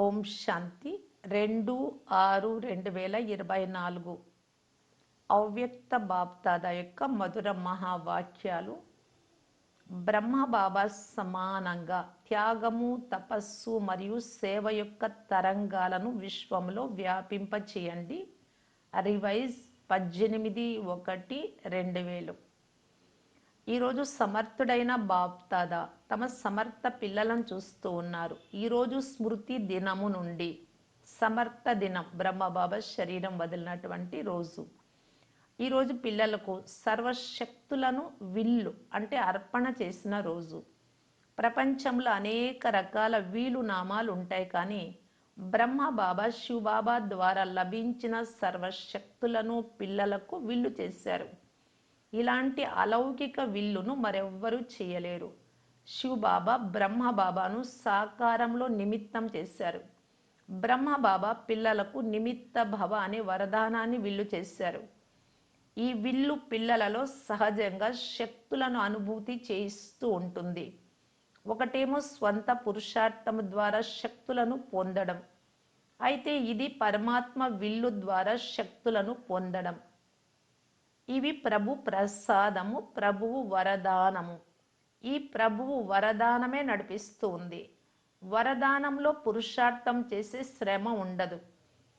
ఓం శాంతి 2/6/2024 అవ్యక్త బాప్దాదా యొక్క మధుర మహావాక్యాలు. బ్రహ్మ బాబా సమానంగా త్యాగము, తపస్సు మరియు సేవ యొక్క తరంగాలను విశ్వంలో వ్యాపింపచేయండి. రివైజ్ 18/1/2000. ఈరోజు సమర్థుడైన బాప్దాదా తమ సమర్థ పిల్లలను చూస్తూ ఉన్నారు. ఈరోజు స్మృతి దినము నుండి సమర్థ దినం, బ్రహ్మబాబా శరీరం వదిలినటువంటి రోజు. ఈరోజు పిల్లలకు సర్వశక్తులను విల్లు అంటే అర్పణ చేసిన రోజు. ప్రపంచంలో అనేక రకాల వీలు నామాలు ఉంటాయి, కానీ బ్రహ్మబాబా శివబాబా ద్వారా లభించిన సర్వశక్తులను పిల్లలకు విల్లు చేశారు. ఇలాంటి అలౌకిక విల్లును మరెవ్వరూ చేయలేరు. శివబాబా బ్రహ్మబాబాను సాకారంలో నిమిత్తం చేశారు. బ్రహ్మబాబా పిల్లలకు నిమిత్త భవ అనే వరదానాన్ని విల్లు చేశారు. ఈ విల్లు పిల్లలలో సహజంగా శక్తులను అనుభూతి చేయిస్తూ ఉంటుంది. ఒకటేమో స్వంత పురుషార్థం ద్వారా శక్తులను పొందడం, అయితే ఇది పరమాత్మ విల్లు ద్వారా శక్తులను పొందడం. ఇవి ప్రభు ప్రసాదము, ప్రభువు వరదానము. ఈ ప్రభువు వరదానమే నడిపిస్తూ ఉంది. వరదానంలో పురుషార్థం చేసే శ్రమ ఉండదు,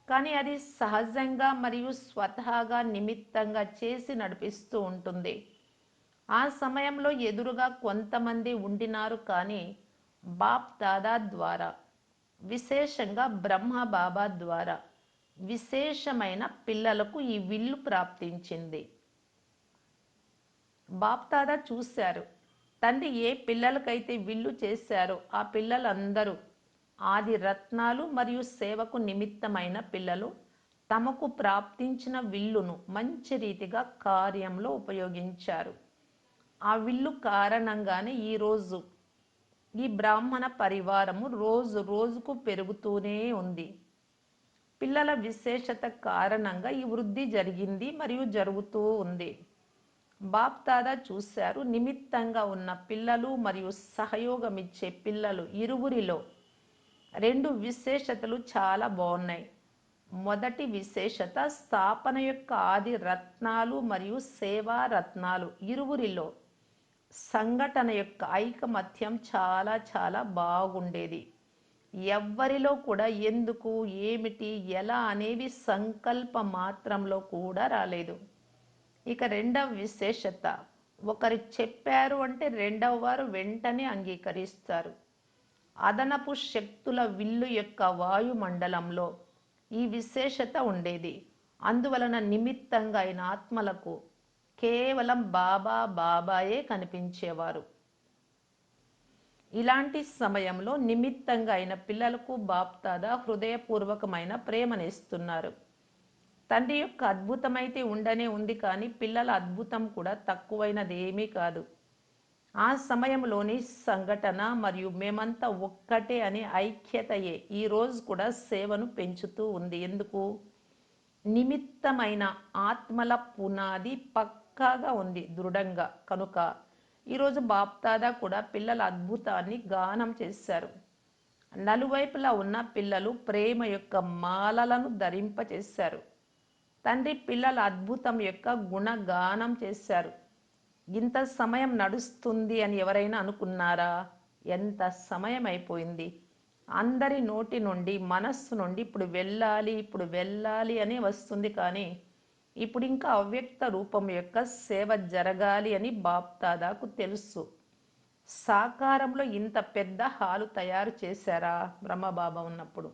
కానీ అది సహజంగా మరియు స్వతహాగా నిమిత్తంగా చేసి నడిపిస్తూ ఉంటుంది. ఆ సమయంలో ఎదురుగా కొంతమంది ఉండినారు, కానీ బాప్ దాదా ద్వారా, విశేషంగా బ్రహ్మ బాబా ద్వారా విశేషమైన పిల్లలకు ఈ విల్లు ప్రాప్తించింది. బాప్దాదా చూశారు, తండ్రి ఏ పిల్లలకైతే విల్లు చేశారో ఆ పిల్లలందరూ ఆది రత్నాలు మరియు సేవకు నిమిత్తమైన పిల్లలు తమకు ప్రాప్తించిన విల్లును మంచి రీతిగా కార్యంలో ఉపయోగించారు. ఆ విల్లు కారణంగానే ఈరోజు ఈ బ్రాహ్మణ పరివారము రోజు రోజుకు పెరుగుతూనే ఉంది. పిల్లల విశేషత కారణంగా ఈ వృద్ధి జరిగింది మరియు జరుగుతూ ఉంది. బాప్దాదా చూశారు, నిమిత్తంగా ఉన్న పిల్లలు మరియు సహయోగమిచ్చే పిల్లలు ఇరువురిలో రెండు విశేషతలు చాలా బాగున్నాయి. మొదటి విశేషత, స్థాపన యొక్క ఆది రత్నాలు మరియు సేవా రత్నాలు ఇరువురిలో సంఘటన యొక్క ఐకమత్యం చాలా చాలా బాగుండేది. ఎవ్వరిలో కూడా ఎందుకు, ఏమిటి, ఎలా అనేవి సంకల్ప మాత్రంలో కూడా రాలేదు. ఇక రెండవ విశేషత, ఒకరు చెప్పారు అంటే రెండవ వారు వెంటనే అంగీకరిస్తారు. అదనపు శక్తుల విల్లు యొక్క వాయుమండలంలో ఈ విశేషత ఉండేది. అందువలన నిమిత్తంగా అయిన ఆత్మలకు కేవలం బాబా బాబాయే కనిపించేవారు. ఇలాంటి సమయంలో నిమిత్తంగా అయిన పిల్లలకు బాప్దాదా హృదయపూర్వకమైన ప్రేమనిస్తున్నారు. తండ్రి యొక్క అద్భుతమైతే ఉండనే ఉంది, కానీ పిల్లల అద్భుతం కూడా తక్కువైనదేమీ కాదు. ఆ సమయంలోని సంఘటన మరియు మేమంతా ఒక్కటే అనే ఐక్యతయే ఈరోజు కూడా సేవను పెంచుతూ ఉంది. ఎందుకు? నిమిత్తమైన ఆత్మల పునాది పక్కాగా ఉంది, దృఢంగా. కనుక ఈరోజు బాప్దాదా కూడా పిల్లల అద్భుతాన్ని గానం చేశారు. నలువైపులా ఉన్న పిల్లలు ప్రేమ యొక్క మాలలను ధరింపచేశారు. తండ్రి పిల్లల అద్భుతం యొక్క గుణగానం చేశారు. ఇంత సమయం నడుస్తుంది అని ఎవరైనా అనుకున్నారా? ఎంత సమయం అయిపోయింది. అందరి నోటి నుండి, మనస్సు నుండి ఇప్పుడు వెళ్ళాలి, ఇప్పుడు వెళ్ళాలి అని వస్తుంది, కానీ ఇప్పుడు ఇంకా అవ్యక్త రూపం యొక్క సేవ జరగాలి అని బాప్దాదాకు తెలుసు. సాకారంలో ఇంత పెద్ద హాలు తయారు చేశారా బ్రహ్మబాబా ఉన్నప్పుడు?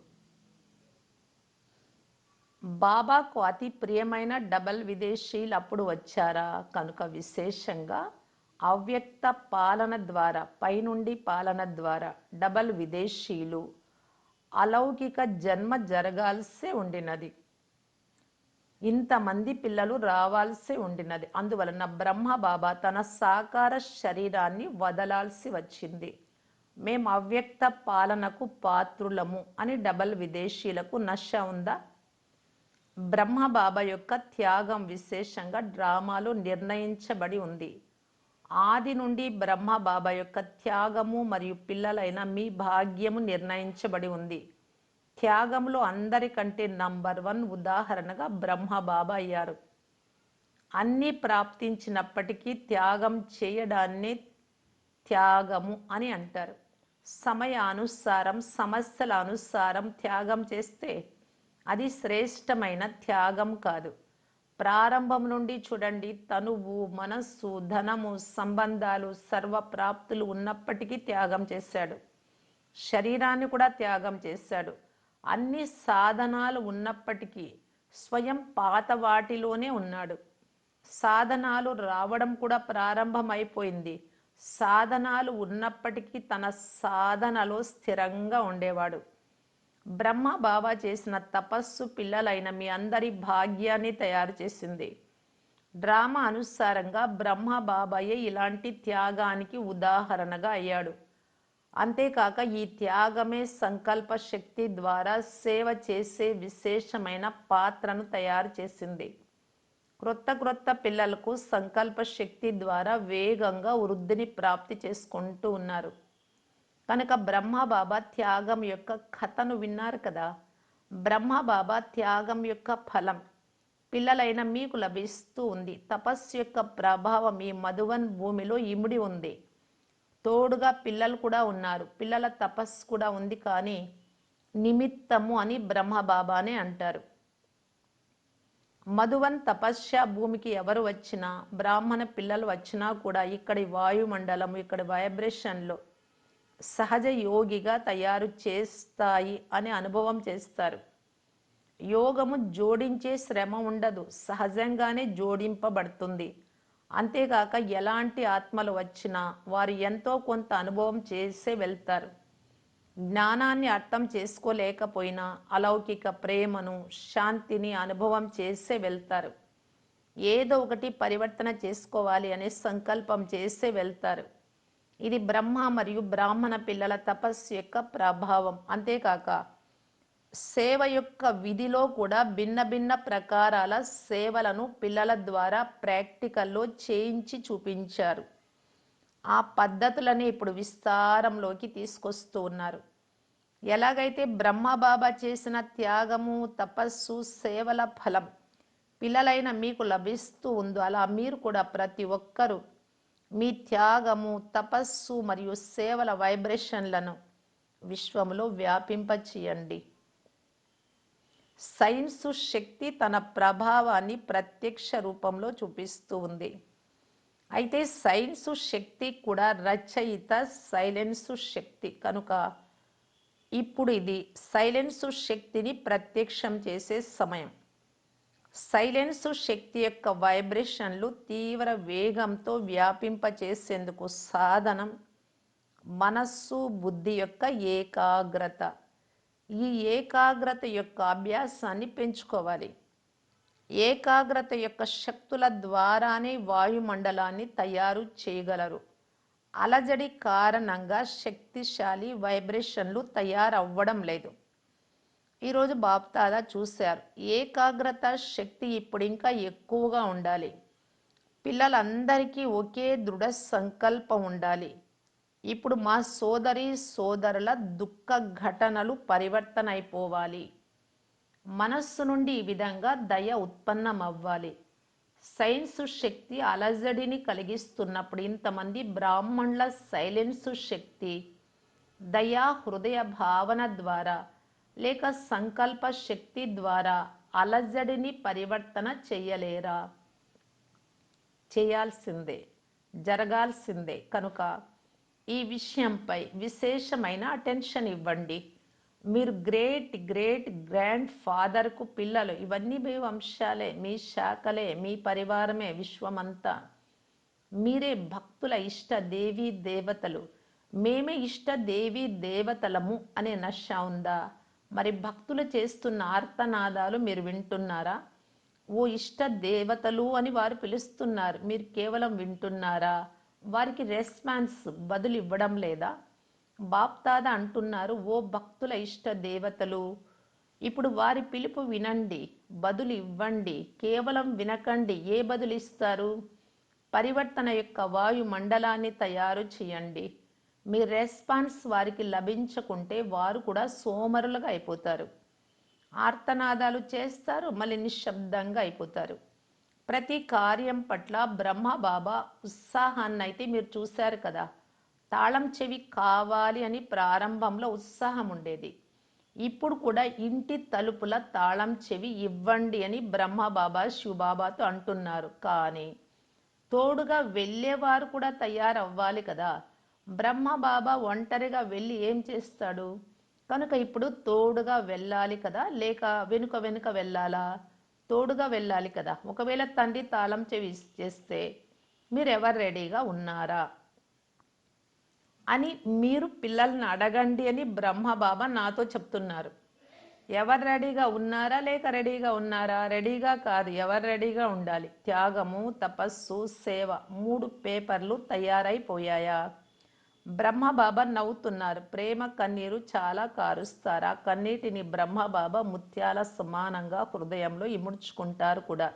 బాబాకు అతి ప్రియమైన డబల్ విదేశీయులు అప్పుడు వచ్చారా? కనుక విశేషంగా అవ్యక్త పాలన ద్వారా, పైనుండి పాలన ద్వారా డబల్ విదేశీయులు అలౌకిక జన్మ జరగాల్సే ఉండినది. ఇంతమంది పిల్లలు రావాల్సి ఉండినది. అందువలన బ్రహ్మ బాబా తన సాకార శరీరాన్ని వదలాల్సి వచ్చింది. మేము అవ్యక్త పాలనకు పాత్రులము అని డబల్ విదేశీయులకు నశ ఉందా? బ్రహ్మ బాబా యొక్క త్యాగం విశేషంగా డ్రామాలో నిర్ణయించబడి ఉంది. ఆది నుండి బ్రహ్మ బాబా యొక్క త్యాగము మరియు పిల్లలైన మీ భాగ్యము నిర్ణయించబడి ఉంది. త్యాగంలో అందరికంటే నంబర్ 1 ఉదాహరణగా బ్రహ్మబాబా అయ్యారు. అన్నీ ప్రాప్తించినప్పటికీ త్యాగం చేయడాన్ని త్యాగము అని అంటారు. సమయానుసారం, సమస్యల అనుసారం త్యాగం చేస్తే అది శ్రేష్టమైన త్యాగం కాదు. ప్రారంభం నుండి చూడండి, తనువు, మనస్సు, ధనము, సంబంధాలు, సర్వప్రాప్తులు ఉన్నప్పటికీ త్యాగం చేశాడు. శరీరాన్ని కూడా త్యాగం చేశాడు. అన్ని సాధనాలు ఉన్నప్పటికీ స్వయం పాత వాటిలోనే ఉన్నాడు. సాధనాలు రావడం కూడా ప్రారంభమైపోయింది. సాధనాలు ఉన్నప్పటికీ తన సాధనలో స్థిరంగా ఉండేవాడు. బ్రహ్మ బాబా చేసిన తపస్సు పిల్లలైన మీ అందరి భాగ్యాన్ని తయారు చేసింది. డ్రామా అనుసారంగా బ్రహ్మ బాబాయే ఇలాంటి త్యాగానికి ఉదాహరణగా అయ్యాడు. అంతేకాక ఈ త్యాగమే సంకల్ప శక్తి ద్వారా సేవ చేసే విశేషమైన పాత్రను తయారు చేసింది. క్రొత్త పిల్లలకు సంకల్ప శక్తి ద్వారా వేగంగా వృద్ధిని ప్రాప్తి చేసుకుంటూ ఉన్నారు. కనుక బ్రహ్మబాబా త్యాగం యొక్క కథను విన్నారు కదా. బ్రహ్మబాబా త్యాగం యొక్క ఫలం పిల్లలైన మీకు లభిస్తూ ఉంది. తపస్సు యొక్క ప్రభావం ఈ మధువన్ భూమిలో ఇమిడి ఉంది. తోడుగా పిల్లలు కూడా ఉన్నారు. పిల్లల తపస్సు కూడా ఉంది, కానీ నిమిత్తము అని బ్రహ్మబాబానే అంటారు. మధువన్ తపస్య భూమికి ఎవరు వచ్చినా, బ్రాహ్మణ పిల్లలు వచ్చినా కూడా ఇక్కడి వాయుమండలం, ఇక్కడి వైబ్రేషన్లో సహజ యోగిగా తయారు చేస్తాయి అని అనుభవం చేస్తారు. యోగము జోడించే శ్రమ ఉండదు, సహజంగానే జోడింపబడుతుంది. అంతేకాక ఎలాంటి ఆత్మలు వచ్చినా వారు ఎంతో కొంత అనుభవం చేసే వెళ్తారు. జ్ఞానాన్ని అర్థం చేసుకోలేకపోయినా అలౌకిక ప్రేమను, శాంతిని అనుభవం చేసే వెళ్తారు. ఏదో ఒకటి పరివర్తన చేసుకోవాలి అనే సంకల్పం చేసే వెళ్తారు. ఇది బ్రహ్మ మరియు బ్రాహ్మణ పిల్లల తపస్సు యొక్క ప్రభావం. అంతేకాక సేవ యొక్క విధిలో కూడా భిన్న భిన్న ప్రకారాల సేవలను పిల్లల ద్వారా ప్రాక్టికల్లో చేయించి చూపించారు. ఆ పద్ధతులని ఇప్పుడు విస్తారంలోకి తీసుకొస్తూ ఉన్నారు. ఎలాగైతే బ్రహ్మబాబా చేసిన త్యాగము, తపస్సు, సేవల ఫలం పిల్లలైన మీకు లభిస్తూ ఉందో, అలా మీరు కూడా ప్రతి ఒక్కరూ మీ త్యాగము, తపస్సు మరియు సేవల వైబ్రేషన్లను విశ్వంలో వ్యాపింపచేయండి. సైన్సు శక్తి తన ప్రభావాన్ని ప్రత్యక్ష రూపంలో చూపిస్తూ ఉంది. అయితే సైన్సు శక్తి కూడా రచయిత సైలెన్సు శక్తి కనుక ఇప్పుడు ఇది సైలెన్సు శక్తిని ప్రత్యక్షం చేసే సమయం. సైలెన్సు శక్తి యొక్క వైబ్రేషన్లు తీవ్ర వేగంతో వ్యాపింపచేసేందుకు సాధనం మనస్సు, బుద్ధి యొక్క ఏకాగ్రత. ఈ ఏకాగ్రత యొక్క అభ్యాసాన్ని పెంచుకోవాలి. ఏకాగ్రత యొక్క శక్తుల ద్వారానే వాయుమండలాన్ని తయారు చేయగలరు. అలజడి కారణంగా శక్తిశాలి వైబ్రేషన్లు తయారవ్వడం లేదు. ఈరోజు బాప్దాదా చూశారు, ఏకాగ్రత శక్తి ఇప్పుడు ఇంకా ఎక్కువగా ఉండాలి. పిల్లలందరికీ ఒకే దృఢ సంకల్పం ఉండాలి. ఇప్పుడు మా సోదరి సోదరుల దుఃఖ ఘటనలు పరివర్తన అయిపోవాలి. మనస్సు నుండి ఈ విధంగా దయ ఉత్పన్నమవ్వాలి. సైన్సు శక్తి అలజడిని కలిగిస్తున్నప్పుడు ఇంతమంది బ్రాహ్మణుల సైలెన్సు శక్తి దయా హృదయ భావన ద్వారా లేక సంకల్ప శక్తి ద్వారా అలజడిని పరివర్తన చెయ్యలేరా? చేయాల్సిందే, జరగాల్సిందే. కనుక ఈ విషయంపై విశేషమైన అటెన్షన్ ఇవ్వండి. మీరు గ్రేట్ గ్రేట్ గ్రాండ్ ఫాదర్కు పిల్లలు. ఇవన్నీ మీ వంశాలే, మీ శాఖలే, మీ పరివారమే, విశ్వమంతా మీరే. భక్తుల ఇష్ట దేవీ దేవతలు. మేమే ఇష్ట దేవీ దేవతలము అనే నశ ఉందా? మరి భక్తులు చేస్తున్న ఆర్తనాదాలు మీరు వింటున్నారా? ఓ ఇష్ట దేవతలు అని వారు పిలుస్తున్నారు, మీరు కేవలం వింటున్నారా? వారికి రెస్పాన్స్, బదులు ఇవ్వడం లేదా? బాప్దాదా అంటున్నారు, ఓ భక్తుల ఇష్ట దేవతలు, ఇప్పుడు వారి పిలుపు వినండి, బదులు ఇవ్వండి. కేవలం వినకండి. ఏ బదులు ఇస్తారు? పరివర్తన యొక్క వాయుమండలాన్ని తయారు చేయండి. మీ రెస్పాన్స్ వారికి లభించకుంటే వారు కూడా సోమరులుగా అయిపోతారు. ఆర్తనాదాలు చేస్తారు, మళ్ళీ నిశ్శబ్దంగా అయిపోతారు. ప్రతి కార్యం పట్ల బ్రహ్మ బాబా ఉత్సాహాన్నైతే మీరు చూశారు కదా. తాళం చెవి కావాలి అని ప్రారంభంలో ఉత్సాహం ఉండేది. ఇప్పుడు కూడా ఇంటి తలుపుల తాళం చెవి ఇవ్వండి అని బ్రహ్మబాబా శివబాబాతో అంటున్నారు. కానీ తోడుగా వెళ్ళేవారు కూడా తయారవ్వాలి కదా. బ్రహ్మబాబా ఒంటరిగా వెళ్ళి ఏం చేస్తాడు? కనుక ఇప్పుడు తోడుగా వెళ్ళాలి కదా, లేక వెనుక వెనుక వెళ్ళాలా? తోడుగా వెళ్ళాలి కదా. ఒకవేళ తండ్రి తాళం చెవి చేస్తే మీరెవరు రెడీగా ఉన్నారా అని మీరు పిల్లల్ని అడగండి అని బ్రహ్మబాబా నాతో చెప్తున్నారు. ఎవరు రెడీగా ఉన్నారా, లేక రెడీగా ఉన్నారా? రెడీగా కాదు, ఎవరు రెడీగా ఉండాలి. త్యాగము, తపస్సు, సేవ 3 పేపర్లు తయారైపోయాయా? బ్రహ్మబాబా నవ్వుతున్నారు. ప్రేమ కన్నీరు చాలా కారుస్తారా? కన్నీటిని బ్రహ్మబాబా ముత్యాల సమానంగా హృదయంలో ఇముడ్చుకుంటారు కూడా.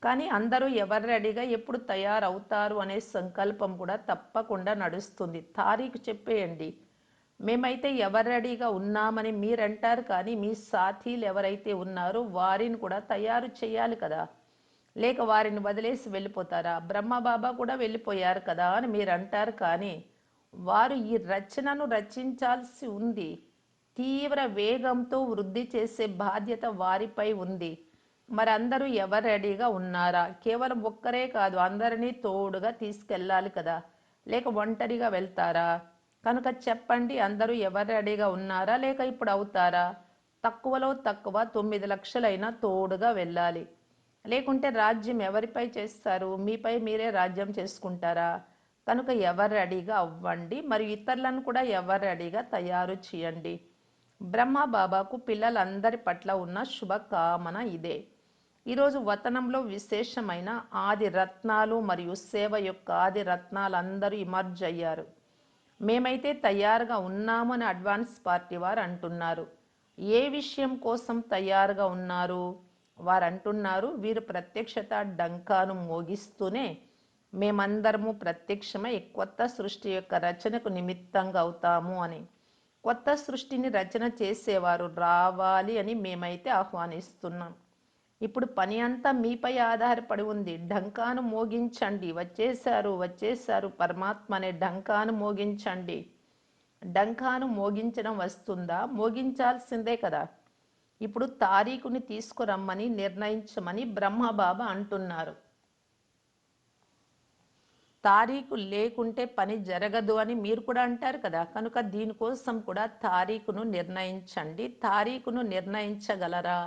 కానీ అందరూ ఎవరు రెడీగా ఎప్పుడు తయారవుతారు అనే సంకల్పం కూడా తప్పకుండా నడుస్తుంది. తారీఖు చెప్పేయండి. మేమైతే ఎవరు రెడీగా ఉన్నామని మీరంటారు, కానీ మీ సాథీలు ఎవరైతే ఉన్నారో వారిని కూడా తయారు చేయాలి కదా. లేక వారిని వదిలేసి వెళ్ళిపోతారా? బ్రహ్మబాబా కూడా వెళ్ళిపోయారు కదా అని మీరు అంటారు, కానీ వారు ఈ రచనను రచించాల్సి ఉంది. తీవ్ర వేగంతో వృద్ధి చేసే బాధ్యత వారిపై ఉంది. మరి అందరూ ఎవరు రెడీగా ఉన్నారా? కేవలం ఒక్కరే కాదు, అందరినీ తోడుగా తీసుకెళ్ళాలి కదా. లేక ఒంటరిగా వెళ్తారా? కనుక చెప్పండి, అందరూ ఎవరు రెడీగా ఉన్నారా, లేక ఇప్పుడు అవుతారా? తక్కువలో తక్కువ 9 లక్షలైనా తోడుగా వెళ్ళాలి. లేకుంటే రాజ్యం ఎవరిపై చేస్తారు? మీపై మీరే రాజ్యం చేసుకుంటారా? కనుక ఎవరు రెడీగా అవ్వండి, మరియు ఇతరులను కూడా ఎవరు రెడీగా తయారు చేయండి. బ్రహ్మ బాబాకు పిల్లలందరి పట్ల ఉన్న శుభకామన ఇదే. ఈరోజు వతనంలో విశేషమైన ఆది రత్నాలు మరియు సేవ యొక్క ఆది రత్నాలు అందరూ ఇమర్జ్ అయ్యారు. మేమైతే తయారుగా ఉన్నామని అడ్వాన్స్ పార్టీ వారు అంటున్నారు. ఏ విషయం కోసం తయారుగా ఉన్నారు? వారు అంటున్నారు, వీరు ప్రత్యక్షత డంకాను మోగిస్తూనే మేమందరము ప్రత్యక్షమై కొత్త సృష్టి యొక్క రచనకు నిమిత్తంగా అవుతాము అని. కొత్త సృష్టిని రచన చేసేవారు రావాలి అని మేమైతే ఆహ్వానిస్తున్నాం. ఇప్పుడు పని అంతా మీపై ఆధారపడి ఉంది. ఢంకాను మోగించండి. వచ్చేశారు, వచ్చేశారు పరమాత్మ అనే ఢంకాను మోగించండి. ఢంకాను మోగించడం వస్తుందా? మోగించాల్సిందే కదా. ఇప్పుడు తారీఖుని తీసుకురమ్మని నిర్ణయించమని బ్రహ్మబాబా అంటున్నారు. తారీఖు లేకుంటే పని జరగదు అని మీరు కూడా అంటారు కదా. కనుక దీనికోసం కూడా తారీఖును నిర్ణయించండి. తారీఖును నిర్ణయించగలరా?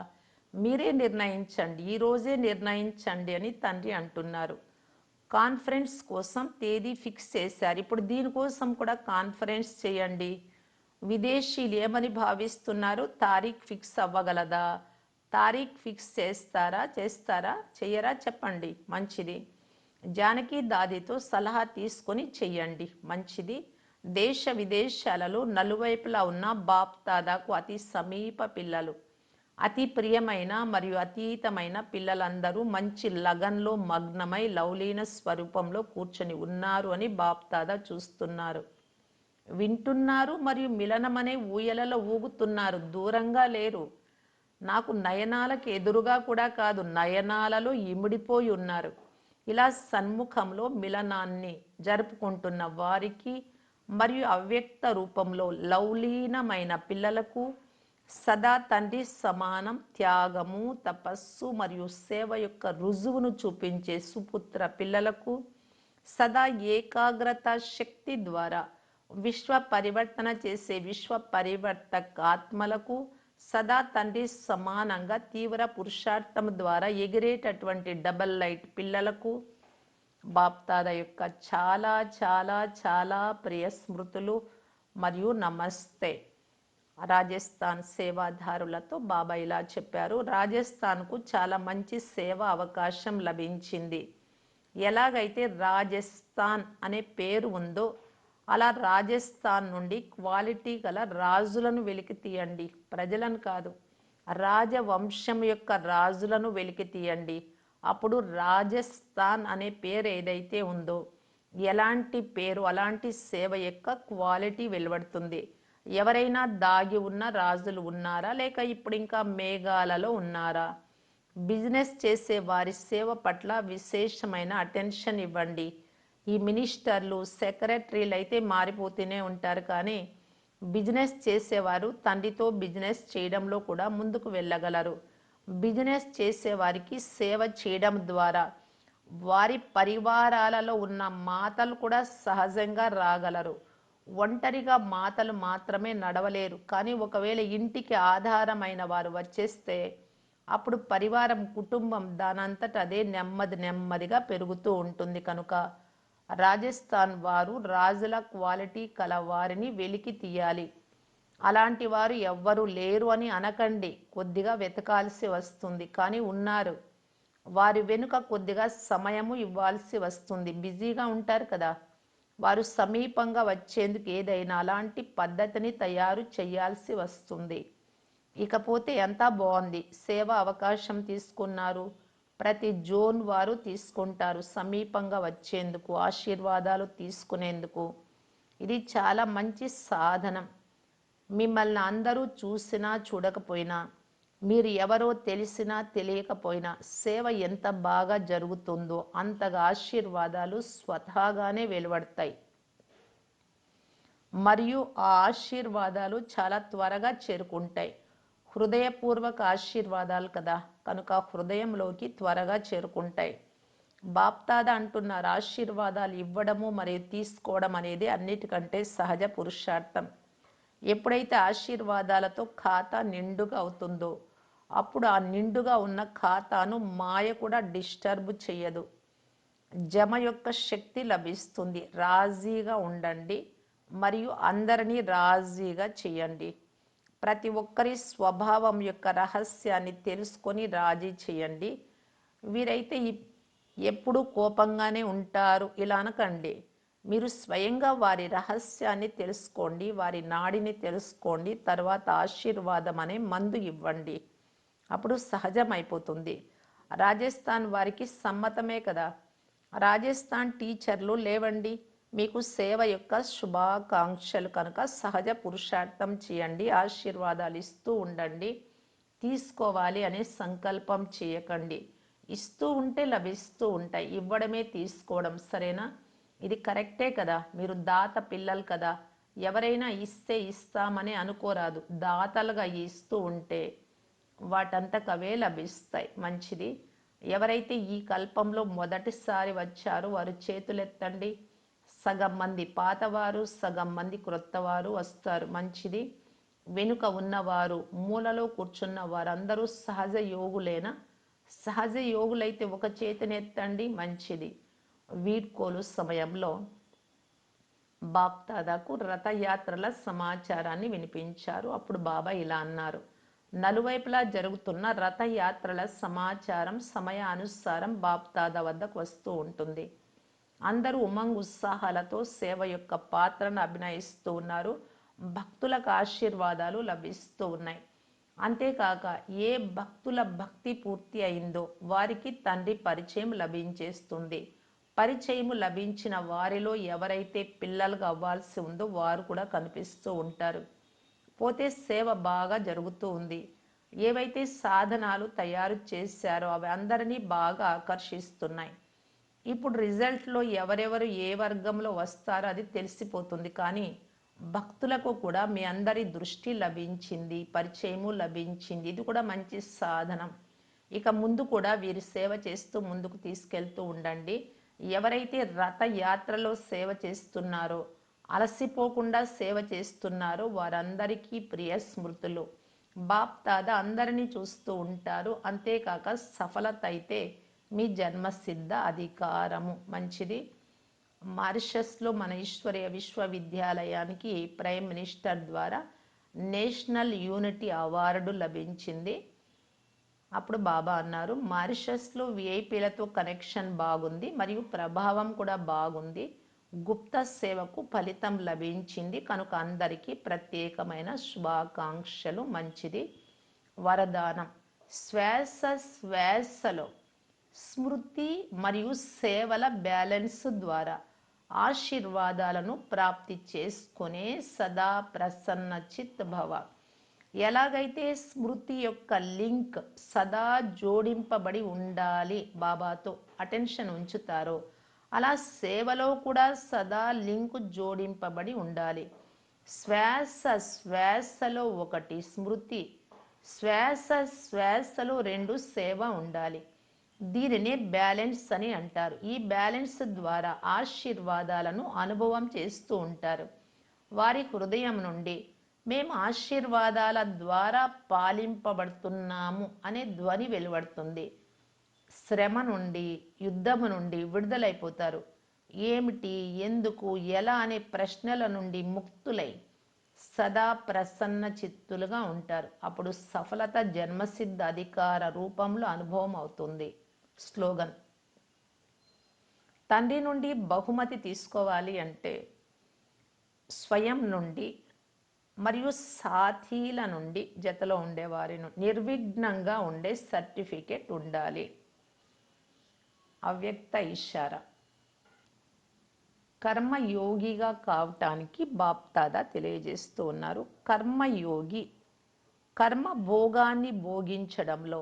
మీరే నిర్ణయించండి, ఈరోజే నిర్ణయించండి అని తండ్రి అంటున్నారు. కాన్ఫరెన్స్ కోసం తేదీ ఫిక్స్ చేశారు. ఇప్పుడు దీనికోసం కూడా కాన్ఫరెన్స్ చేయండి. విదేశీయులు ఏమని భావిస్తున్నారు? తారీఖు ఫిక్స్ అవ్వగలదా? తారీఖు ఫిక్స్ చేస్తారా చెయ్యరా చెప్పండి. మంచిది. జానకి దాదితో సలహా తీసుకొని చెయ్యండి. మంచిది. దేశ విదేశాలలో నలువైపులా ఉన్న బాప్ దాదాకు అతి సమీప పిల్లలు, అతి ప్రియమైన మరియు అతీతమైన పిల్లలందరూ మంచి లగన్లో మగ్నమై లౌలీన స్వరూపంలో కూర్చొని ఉన్నారు అని బాప్ దాదా చూస్తున్నారు, వింటున్నారు మరియు మిలనమనే ఊయలలో ఊగుతున్నారు. దూరంగా లేరు. నాకు నయనాలకు ఎదురుగా కూడా కాదు, నయనాలలో ఇమిడిపోయి ఉన్నారు. ఇలా సన్ముఖంలో మిలనాన్ని జరుపుకుంటున్న వారికి మరియు అవ్యక్త రూపంలో లౌలీనమైన పిల్లలకు సదా తండ్రి సమానం త్యాగము, తపస్సు మరియు సేవ యొక్క రుజువును చూపించే సుపుత్ర పిల్లలకు, సదా ఏకాగ్రత శక్తి ద్వారా విశ్వ పరివర్తన చేసే విశ్వ పరివర్తక ఆత్మలకు, సదా తండ్రి సమానంగా తీవ్ర పురుషార్థం ద్వారా ఎగిరేటటువంటి డబల్ లైట్ పిల్లలకు బాప్దాద యొక్క చాలా చాలా చాలా ప్రియ స్మృతులు మరియు నమస్తే. రాజస్థాన్ సేవాదారులతో బాబా ఇలా చెప్పారు. రాజస్థాన్కు చాలా మంచి సేవ అవకాశం లభించింది. ఎలాగైతే రాజస్థాన్ అనే పేరు ఉందో అలా రాజస్థాన్ నుండి క్వాలిటీ గల రాజులను వెలికి తీయండి. ప్రజలను కాదు, రాజవంశం యొక్క రాజులను వెలికి తీయండి. అప్పుడు రాజస్థాన్ అనే పేరు ఏదైతే ఉందో ఎలాంటి పేరు, అలాంటి సేవ యొక్క క్వాలిటీ వెలువడుతుంది. ఎవరైనా దాగి ఉన్న రాజులు ఉన్నారా, లేక ఇప్పుడు ఇంకా మేఘాలలో ఉన్నారా? బిజినెస్ చేసే వారి సేవ పట్ల విశేషమైన అటెన్షన్ ఇవ్వండి. ఈ మినిస్టర్లు, సెక్రటరీలు అయితే మారిపోతూనే ఉంటారు, కానీ బిజినెస్ చేసేవారు తండ్రితో బిజినెస్ చేయడంలో కూడా ముందుకు వెళ్ళగలరు. బిజినెస్ చేసేవారికి సేవ చేయడం ద్వారా వారి పరివారాలలో ఉన్న మాతలు కూడా సహజంగా రాగలరు. ఒంటరిగా మాతలు మాత్రమే నడవలేరు, కానీ ఒకవేళ ఇంటికి ఆధారమైన వారు వచ్చేస్తే అప్పుడు పరివారం, కుటుంబం దానంతట అదే నెమ్మది నెమ్మదిగా పెరుగుతూ ఉంటుంది. కనుక రాజస్థాన్ వారు రాజుల క్వాలిటీ కల వారిని వెలికి తీయాలి. అలాంటి వారు ఎవ్వరూ లేరు అని అనకండి, కొద్దిగా వెతకాల్సి వస్తుంది, కానీ ఉన్నారు. వారి వెనుక కొద్దిగా సమయము ఇవ్వాల్సి వస్తుంది, బిజీగా ఉంటారు కదా. వారు సమీపంగా వచ్చేందుకు ఏదైనా అలాంటి పద్ధతిని తయారు చేయాల్సి వస్తుంది. ఇకపోతే ఎంత బాగుంది, సేవ అవకాశం తీసుకున్నారు. ప్రతి జోన్ వారు తీసుకుంటారు సమీపంగా వచ్చేందుకు, ఆశీర్వాదాలు తీసుకునేందుకు. ఇది చాలా మంచి సాధనం. మిమ్మల్ని అందరూ చూసినా చూడకపోయినా, మీరు ఎవరో తెలిసినా తెలియకపోయినా, సేవ ఎంత బాగా జరుగుతుందో అంతగా ఆశీర్వాదాలు స్వతహాగానే వెలువడతాయి. మరియు ఆ ఆశీర్వాదాలు చాలా త్వరగా చేరుకుంటాయి. హృదయపూర్వక ఆశీర్వాదాలు కదా, కనుక హృదయంలోకి త్వరగా చేరుకుంటాయి. బాప్దాద అంటున్నారు, ఆశీర్వాదాలు ఇవ్వడము మరియు తీసుకోవడం అనేది అన్నిటికంటే సహజ పురుషార్థం. ఎప్పుడైతే ఆశీర్వాదాలతో ఖాతా నిండుగా అవుతుందో అప్పుడు ఆ నిండుగా ఉన్న ఖాతాను మాయ కూడా డిస్టర్బ్ చేయదు. జమ యొక్క శక్తి లభిస్తుంది. రాజీగా ఉండండి మరియు అందరినీ రాజీగా చేయండి. ప్రతి ఒక్కరి స్వభావం యొక్క రహస్యాన్ని తెలుసుకొని రాజీ చేయండి. వీరైతే ఎప్పుడూ కోపంగానే ఉంటారు ఇలా అనకండి. మీరు స్వయంగా వారి రహస్యాన్ని తెలుసుకోండి, వారి నాడిని తెలుసుకోండి, తర్వాత ఆశీర్వాదం అనే మందు ఇవ్వండి. అప్పుడు సహజమైపోతుంది. రాజస్థాన్ వారికి సమ్మతమే కదా. రాజస్థాన్ టీచర్లు లేవండి, మీకు సేవ యొక్క శుభాకాంక్షలు. కనుక సహజ పురుషార్థం చేయండి, ఆశీర్వాదాలు ఇస్తూ ఉండండి. తీసుకోవాలి అనే సంకల్పం చేయకండి. ఇస్తూ ఉంటే లభిస్తూ ఉంటాయి. ఇవ్వడమే తీసుకోవడం సరేనా? ఇది కరెక్టే కదా. మీరు దాత పిల్లలు కదా. ఎవరైనా ఇస్తే ఇస్తామని అనుకోరాదు. దాతలుగా ఇస్తూ ఉంటే వాటంతకవే లభిస్తాయి. మంచిది. ఎవరైతే ఈ కల్పంలో మొదటిసారి వచ్చారో వారు చేతులెత్తండి. సగం మంది పాతవారు, సగం మంది క్రొత్తవారు వస్తారు. మంచిది. వెనుక ఉన్నవారు, మూలలో కూర్చున్న వారందరూ సహజ యోగులేనా? సహజ యోగులైతే ఒక చేతినెత్తండి. మంచిది. వీడ్కోలు సమయంలో బాప్దాదాకు రథయాత్రల సమాచారాన్ని వినిపించారు. అప్పుడు బాబా ఇలా అన్నారు, నలువైపులా జరుగుతున్న రథయాత్రల సమాచారం సమయానుసారం బాప్దాదా వద్దకు వస్తూ ఉంటుంది. అందరూ ఉమంగ్ ఉత్సాహాలతో సేవ యొక్క పాత్రను అభినయిస్తూ ఉన్నారు. భక్తులకు ఆశీర్వాదాలు లభిస్తూ ఉన్నాయి. అంతేకాక ఏ భక్తుల భక్తి పూర్తి అయిందో వారికి తండ్రి పరిచయం లభించేస్తుంది. పరిచయం లభించిన వారిలో ఎవరైతే పిల్లలుగా అవ్వాల్సి ఉందో వారు కూడా కనిపిస్తూ ఉంటారు. పోతే సేవ బాగా జరుగుతూ ఉంది. ఏవైతే సాధనాలు తయారు చేశారో అవి అందరినీ బాగా ఆకర్షిస్తున్నాయి. ఇప్పుడు రిజల్ట్లో ఎవరెవరు ఏ వర్గంలో వస్తారో అది తెలిసిపోతుంది, కానీ భక్తులకు కూడా మీ అందరి దృష్టి లభించింది, పరిచయము లభించింది. ఇది కూడా మంచి సాధనం. ఇక ముందు కూడా వీరి సేవ చేస్తూ ముందుకు తీసుకెళ్తూ ఉండండి. ఎవరైతే రథయాత్రలో సేవ చేస్తున్నారో, అలసిపోకుండా సేవ చేస్తున్నారో వారందరికీ ప్రియ స్మృతులు. బాప్ దాదా అందరినీ చూస్తూ ఉంటారు. అంతేకాక సఫలత అయితే మీ జన్మసిద్ధ అధికారము. మంచిది. మారిషస్లో మన ఈశ్వరీయ విశ్వవిద్యాలయానికి ప్రైమ్ మినిస్టర్ ద్వారా నేషనల్ యూనిటీ అవార్డు లభించింది. అప్పుడు బాబా అన్నారు, మారిషస్లో విఐపీలతో కనెక్షన్ బాగుంది మరియు ప్రభావం కూడా బాగుంది. గుప్త సేవకు ఫలితం లభించింది, కనుక అందరికీ ప్రత్యేకమైన శుభాకాంక్షలు. మంచిది. వరదానం. శ్వాస శ్వాసలో స్మృతి మరియు సేవల బ్యాలెన్స్ ద్వారా ఆశీర్వాదాలను ప్రాప్తి చేసుకునే సదా ప్రసన్న చిత్ భవ. ఎలాగైతే స్మృతి యొక్క లింక్ సదా జోడింపబడి ఉండాలి, బాబాతో అటెన్షన్ ఉంచుతారో, అలా సేవలో కూడా సదా లింక్ జోడింపబడి ఉండాలి. శ్వాస శ్వాసలో ఒకటి స్మృతి, శ్వాస శ్వాసలో రెండు సేవ ఉండాలి. దీనిని బ్యాలెన్స్ అని అంటారు. ఈ బ్యాలెన్స్ ద్వారా ఆశీర్వాదాలను అనుభవం చేస్తూ ఉంటారు. వారి హృదయం నుండి మేము ఆశీర్వాదాల ద్వారా పాలింపబడుతున్నాము అనే ధ్వని వెలువడుతుంది. శ్రమ నుండి, యుద్ధము నుండి విడుదలైపోతారు. ఏమిటి, ఎందుకు, ఎలా అనే ప్రశ్నల నుండి ముక్తులై సదా ప్రసన్న చిత్తులుగా ఉంటారు. అప్పుడు సఫలత జన్మసిద్ధ అధికార రూపంలో అనుభవం అవుతుంది. స్లోగన్: తండ్రి నుండి బహుమతి తీసుకోవాలి అంటే స్వయం నుండి మరియు సాథీల నుండి, జతలో ఉండేవారి నిర్విఘ్నంగా ఉండే సర్టిఫికేట్ ఉండాలి. అవ్యక్త ఇషారా. కర్మయోగిగా కావటానికి బాప్దాదా తెలియజేస్తూ ఉన్నారు. కర్మయోగి కర్మ భోగాన్ని భోగించడంలో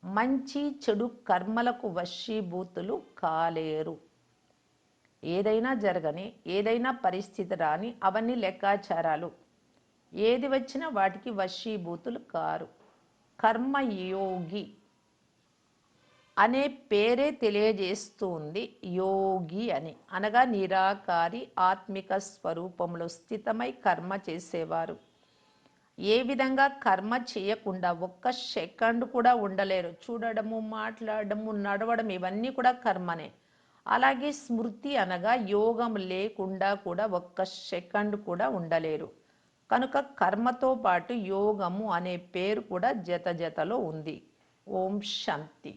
మంచి చెడు కర్మలకు వశీభూతులు కాలేరు. ఏదైనా జరగని, ఏదైనా పరిస్థితి రాని, అవన్నీ లెక్కాచారాలు. ఏది వచ్చినా వాటికి వశీభూతులు కారు. కర్మయోగి అనే పేరే తెలియజేస్తూ ఉంది యోగి అని, అనగా నిరాకారి ఆత్మిక స్వరూపంలో స్థితమై కర్మ చేసేవారు. ఏ విధంగా కర్మ చేయకుండా ఒక్క సెకండ్ కూడా ఉండలేరు. చూడడము, మాట్లాడడము, నడవడం ఇవన్నీ కూడా కర్మనే. అలాగే స్మృతి అనగా యోగం లేకుండా కూడా ఒక్క సెకండ్ కూడా ఉండలేరు. కనుక కర్మతో పాటు యోగము అనే పేరు కూడా జత జతలో ఉంది. ఓం శాంతి.